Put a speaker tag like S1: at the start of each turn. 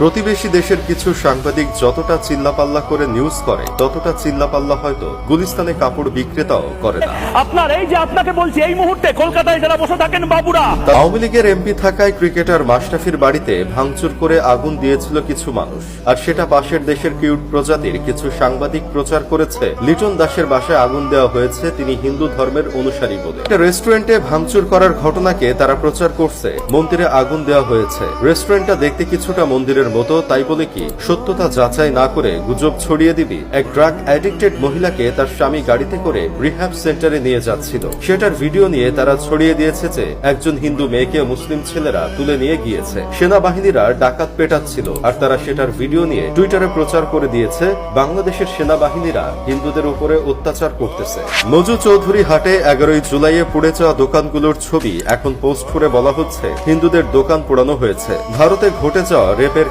S1: প্রতিবেশী দেশের কিছু সাংবাদিক যতটা চিল্লাপাল্লা করে নিউজ করে ততটা চিল্লাপাল্লা হয়তো গুলিস্তানে কাপড় বিক্রেতাও করে না।
S2: আপনার এই যে আপনাকে বলছি এই মুহূর্তে কলকাতায় যারা বসে থাকেন বাবুরা,
S1: আওয়ামী লীগের এমপি থাকায় ক্রিকেটার মাশরাফির বাড়িতে ভাঙচুর করে আগুন দিয়েছিল কিছু মানুষ, আর সেটা পাশের দেশের কিউট প্রজাতির কিছু সাংবাদিক প্রচার করেছে লিটন দাসের বাসায় আগুন দেওয়া হয়েছে, তিনি হিন্দু ধর্মের অনুসারী বলে। একটা রেস্টুরেন্টে ভাঙচুর করার ঘটনাকে তারা প্রচার করছে মন্দিরে আগুন দেওয়া হয়েছে। রেস্টুরেন্টটা দেখতে কিছুটা মন্দিরের মতো, তাই বলে কি সত্যতা যাচাই না করে গুজব ছড়িয়ে দিবি? এক ড্রাগ অ্যাডিক্টেড মহিলাকে তার স্বামী গাড়িতে করে রিহ্যাব সেন্টারে নিয়ে যাচ্ছিল, সেটার ভিডিও নিয়ে তারা ছড়িয়ে দিয়েছে যে একজন হিন্দু মেয়েকে মুসলিম ছেলেরা তুলে নিয়ে গিয়েছে, সেনাবাহিনীরা ডাকাত পেটাচ্ছিল, আর তারা সেটার ভিডিও নিয়ে টুইটারে প্রচার করে দিয়েছে বাংলাদেশের সেনাবাহিনীরা হিন্দুদের উপরে অত্যাচার করতেছে। মজু চৌধুরী হাটে 11 জুলাইয়ে পুড়ে যাওয়া দোকানগুলোর ছবি এখন পোস্ট করে বলা হচ্ছে হিন্দুদের দোকান পোড়ানো হয়েছে। ভারতে ঘটে যাওয়া রেপের